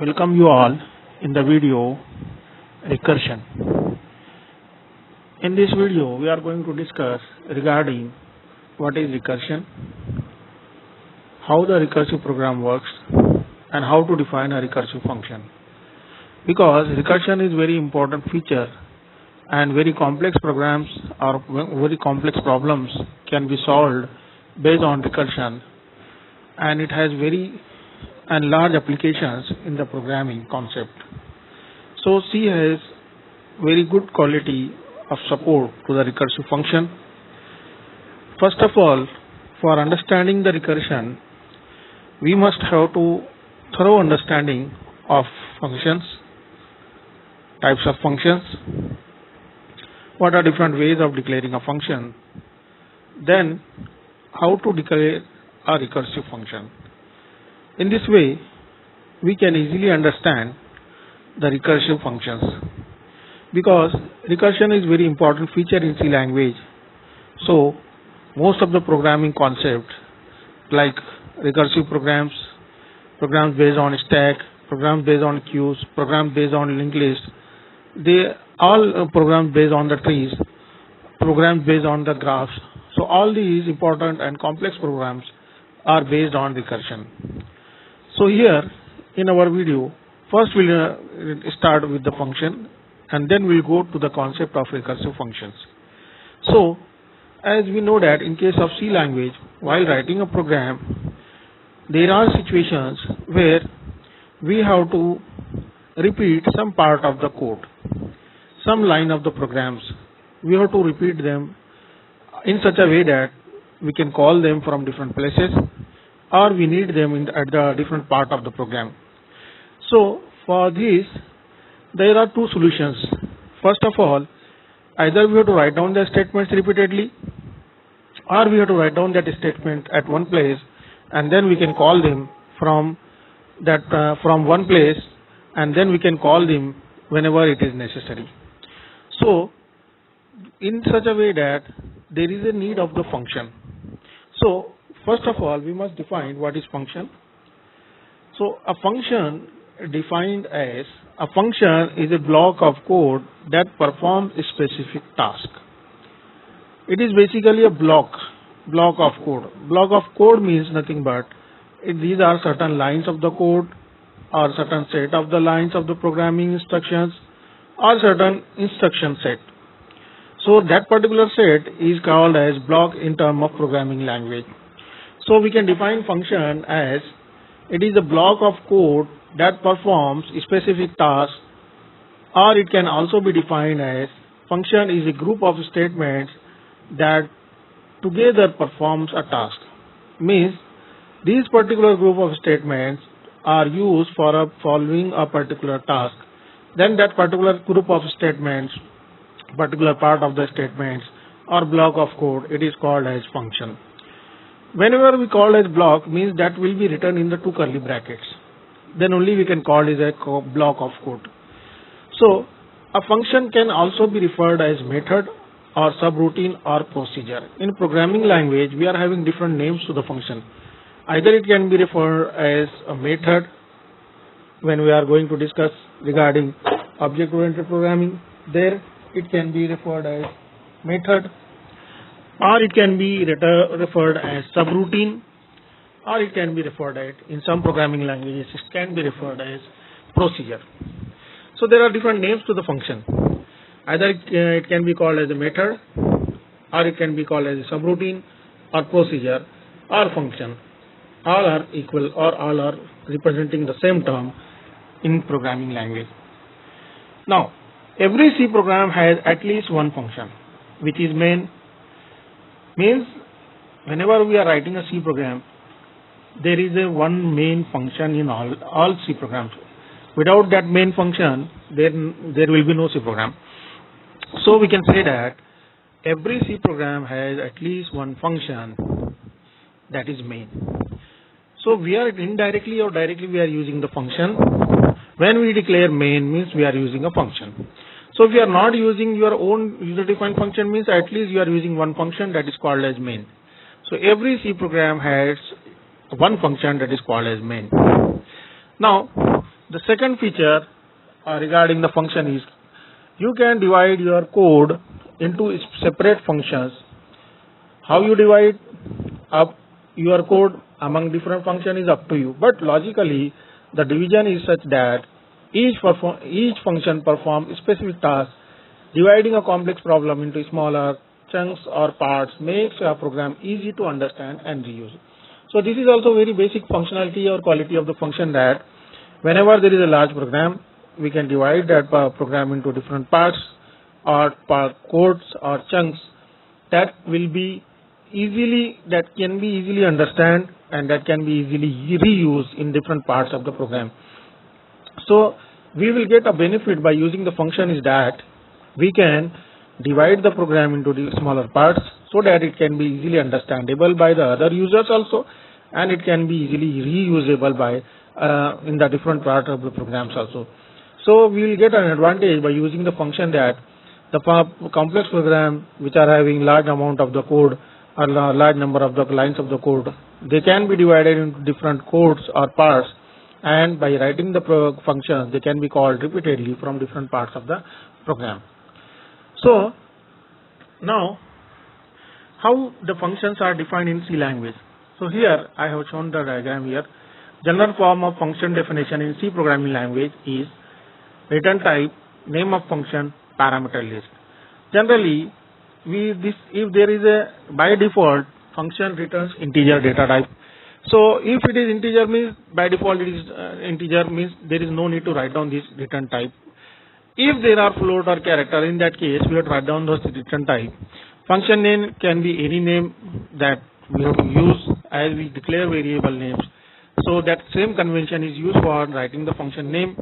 Welcome you all in the video recursion. In this video we are going to discuss regarding what is recursion, how the recursive program works, and how to define a recursive function. Because recursion is very important feature and very complex programs or very complex problems can be solved based on recursion, and it has very and large applications in the programming concept. So C has very good quality of support to the recursive function. First of all, for understanding the recursion, we must have to thorough understanding of functions, types of functions, what are different ways of declaring a function, then how to declare a recursive function. In this way, we can easily understand the recursive functions, because recursion is very important feature in C language. So most of the programming concepts like recursive programs, programs based on stack, programs based on queues, programs based on linked list, they all programs based on the trees, programs based on the graphs. So all these important and complex programs are based on recursion. So here in our video, first we'll start with the function and then we'll go to the concept of recursive functions. So as we know that in case of C language, while writing a program, there are situations where we have to repeat some part of the code, some line of the programs. We have to repeat them in such a way that we can call them from different places, or we need them at the different part of the program. So for this, there are two solutions. First of all, either we have to write down the statements repeatedly, or we have to write down that statement at one place, and then we can call them from one place, and then we can call them whenever it is necessary. So in such a way that there is a need of the function. So first of all, we must define what is function. So a function defined as a function is a block of code that performs a specific task. It is basically a block of code. Block of code means nothing but these are certain lines of the code, or certain set of the lines of the programming instructions, or certain instruction set. So that particular set is called as block in terms of programming language. So we can define function as it is a block of code that performs a specific task, or it can also be defined as function is a group of statements that together performs a task. Means these particular group of statements are used for following a particular task. Then that particular group of statements, particular part of the statements or block of code, it is called as function. Whenever we call as block, means that will be written in the two curly brackets. Then only we can call it a block of code. So a function can also be referred as method or subroutine or procedure. In programming language, we are having different names to the function. Either it can be referred as a method when we are going to discuss regarding object-oriented programming. There it can be referred as method, or it can be referred as subroutine, or it can be referred as, in some programming languages, it can be referred as procedure. So there are different names to the function. Either it can be called as a method, or it can be called as a subroutine, or procedure, or function. All are equal, or all are representing the same term in programming language. Now, every C program has at least one function, which is main. Means whenever we are writing a C program, there is a one main function in all C programs. Without that main function, then there will be no C program. So we can say that every C program has at least one function, that is main. So we are indirectly or directly we are using the function. When we declare main, means we are using a function. So if you are not using your own user-defined function, means at least you are using one function that is called as main. So every C program has one function that is called as main. Now The second feature regarding the function is you can divide your code into separate functions. How you divide up your code among different functions is up to you, but logically the division is such that each function performs specific tasks. Dividing a complex problem into smaller chunks or parts makes a program easy to understand and reuse. So this is also very basic functionality or quality of the function, that whenever there is a large program, we can divide that program into different parts or codes or chunks that can be easily understand and that can be easily reused in different parts of the program. So we will get a benefit by using the function is that we can divide the program into the smaller parts so that it can be easily understandable by the other users also, and it can be easily reusable by in the different parts of the programs also. So we will get an advantage by using the function that the complex program which are having large amount of the code or large number of the lines of the code, they can be divided into different codes or parts, and by writing the functions they can be called repeatedly from different parts of the program. So now how the functions are defined in C language. So here I have shown the diagram here. General form of function definition in C programming language is return type, name of function, parameter list. Generally, if there is a by default function returns integer data type. So if it is integer means by default it is integer, means there is no need to write down this return type. If there are float or character, in that case we have to write down those return type. Function name can be any name that we have to use as we declare variable names. So that same convention is used for writing the function name.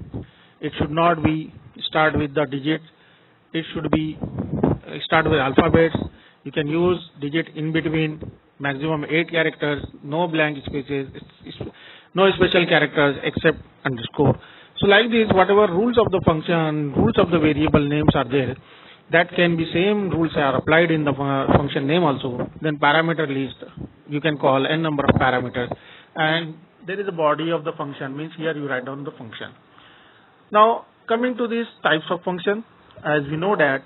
It should not be start with the digits. It should be start with alphabets. You can use digit in between, maximum 8 characters, no blank spaces, no special characters except underscore. So like this, whatever rules of the function, rules of the variable names are there, that can be same rules are applied in the function name also. Then parameter list, you can call n number of parameters, and there is a body of the function, means here you write down the function. Now coming to these types of function, as we know that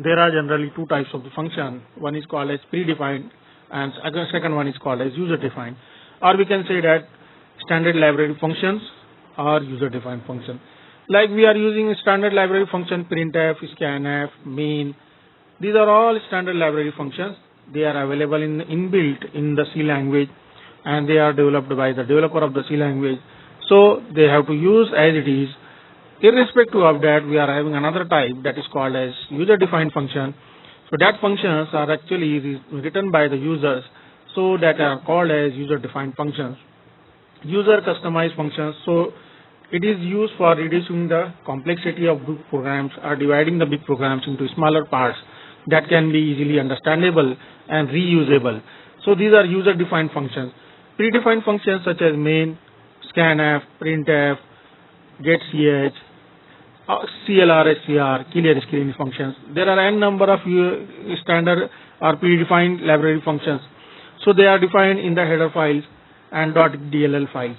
there are generally two types of the function. One is called as predefined and second one is called as user defined, or we can say that standard library functions or user defined function. Like we are using standard library function printf, scanf, main. These are all standard library functions. They are available inbuilt in the C language, and they are developed by the developer of the C language. So they have to use as it is. Irrespective of that, we are having another type that is called as user defined function. So that functions are actually written by the users, so that are called as user defined functions. User customized functions, so it is used for reducing the complexity of big programs or dividing the big programs into smaller parts that can be easily understandable and reusable. So these are user defined functions. Predefined functions such as main, scanf, printf, getch, CLR, SCR, clear screen functions. There are n number of standard or predefined library functions. So they are defined in the header files and .dll files.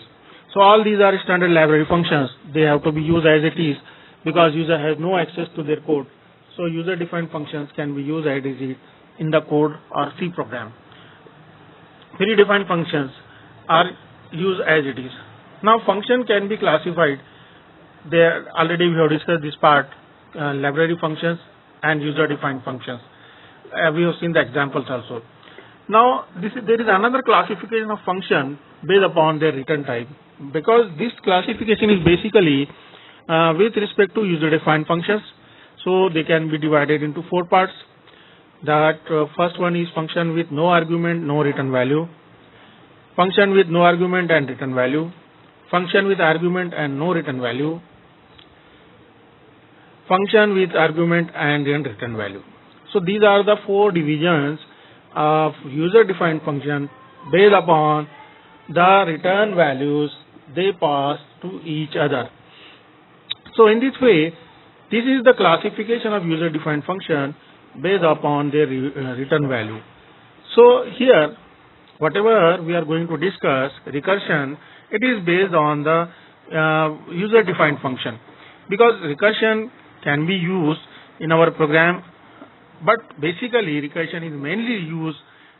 So all these are standard library functions. They have to be used as it is because user has no access to their code. So user defined functions can be used as it is in the code or C program. Predefined functions are used as it is. Now function can be classified. There already we have discussed this part, library functions and user defined functions. We have seen the examples also. Now there is another classification of function based upon their return type, because this classification is basically with respect to user defined functions. So they can be divided into 4 parts. That first one is function with no argument, no return value, function with no argument and return value, function with argument and no return value, function with argument and then return value. So these are the 4 divisions of user defined function based upon the return values they pass to each other. So in this way, this is the classification of user defined function based upon their return value. So here, whatever we are going to discuss, recursion, it is based on the user-defined function, because recursion can be used in our program, but basically recursion is mainly used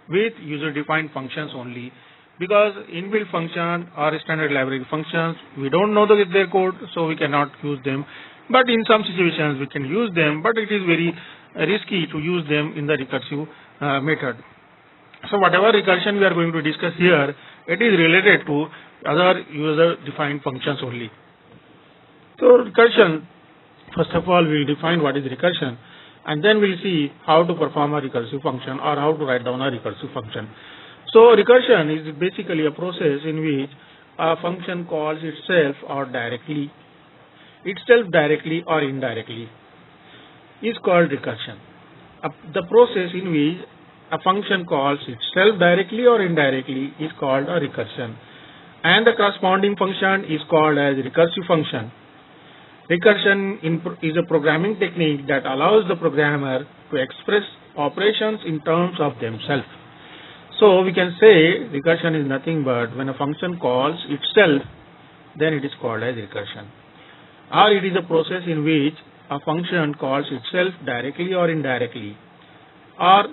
with user-defined functions only, because inbuilt function or standard library functions, we don't know their code, so we cannot use them. But in some situations we can use them, but it is very risky to use them in the recursive method. So whatever recursion we are going to discuss here, it is related to other user-defined functions only. So recursion, first of all, we will define what is recursion, and then we'll see how to perform a recursive function or how to write down a recursive function. So recursion is basically a process in which a function calls itself directly or indirectly is called recursion. The process in which a function calls itself directly or indirectly is called a recursion, and the corresponding function is called as recursive function. Recursion is a programming technique that allows the programmer to express operations in terms of themselves. So we can say recursion is nothing but when a function calls itself, then it is called as recursion. Or it is a process in which a function calls itself directly or indirectly. Or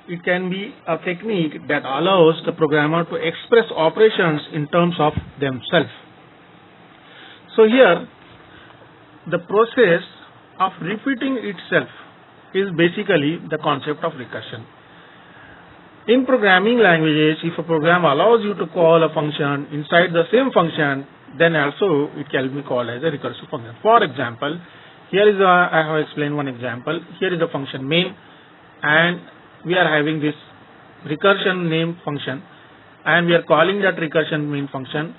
it can be a technique that allows the programmer to express operations in terms of themselves. So here, the process of repeating itself is basically the concept of recursion. In programming languages, if a program allows you to call a function inside the same function, then also it can be called as a recursive function. For example, here is I have explained one example. Here is the function main, and we are having this recursion name function, and we are calling that recursion main function.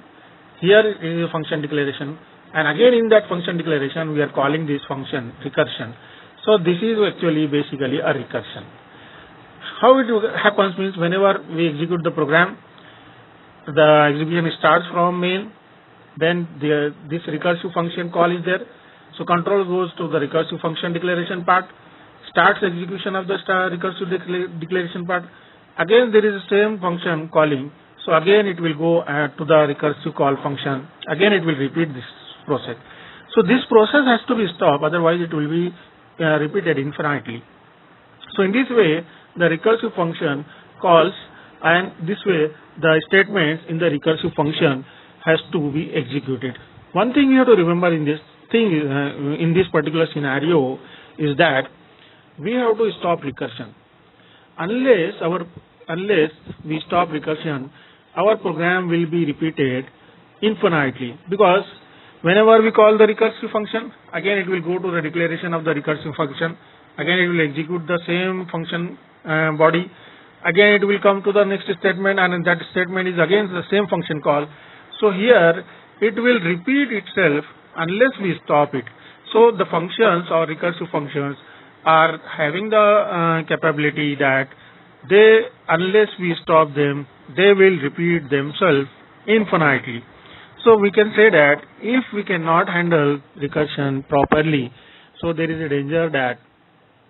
Here is a function declaration, and again in that function declaration we are calling this function recursion. So this is actually basically a recursion. How it happens means whenever we execute the program, the execution starts from main, then this recursive function call is there. So control goes to the recursive function declaration part, starts execution of the recursive declaration part. Again there is the same function calling. So again it will go to the recursive call function. Again it will repeat this process. So this process has to be stopped, otherwise it will be repeated infinitely. So in this way the recursive function calls, and this way the statements in the recursive function has to be executed. One thing you have to remember in this thing, in this particular scenario, is that we have to stop recursion. Unless we stop recursion, our program will be repeated infinitely, because whenever we call the recursive function, again it will go to the declaration of the recursive function, again it will execute the same function body, again it will come to the next statement, and that statement is again the same function call. So here it will repeat itself unless we stop it. So the functions or recursive functions are having the capability that unless we stop them, they will repeat themselves infinitely. So we can say that if we cannot handle recursion properly, so there is a danger that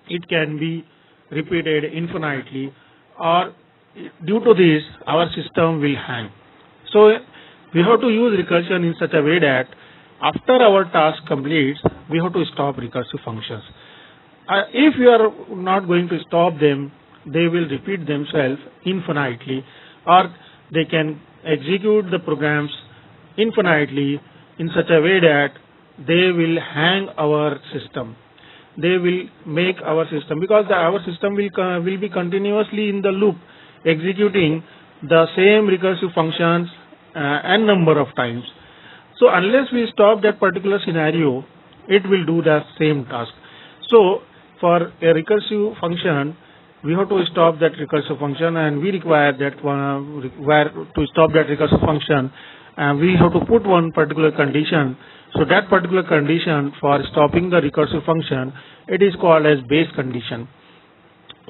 it can be repeated infinitely, or due to this our system will hang. So we have to use recursion in such a way that after our task completes, we have to stop recursive functions. If we are not going to stop them, they will repeat themselves infinitely, or they can execute the programs infinitely in such a way that they will hang our system. They will make our system, because our system will be continuously in the loop executing the same recursive functions n number of times. So unless we stop that particular scenario, it will do the same task. So for a recursive function, we have to stop that recursive function, and we require that to stop that recursive function, and we have to put one particular condition. So that particular condition for stopping the recursive function, it is called as base condition.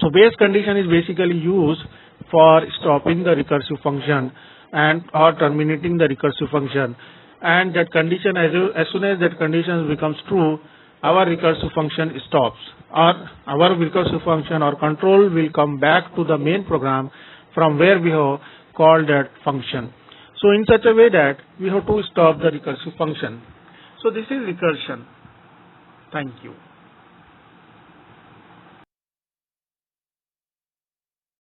So base condition is basically used for stopping the recursive function and or terminating the recursive function. And that condition, as soon as that condition becomes true, our recursive function stops, or our recursive function or control will come back to the main program from where we have called that function. So in such a way that we have to stop the recursive function. So this is recursion. Thank you.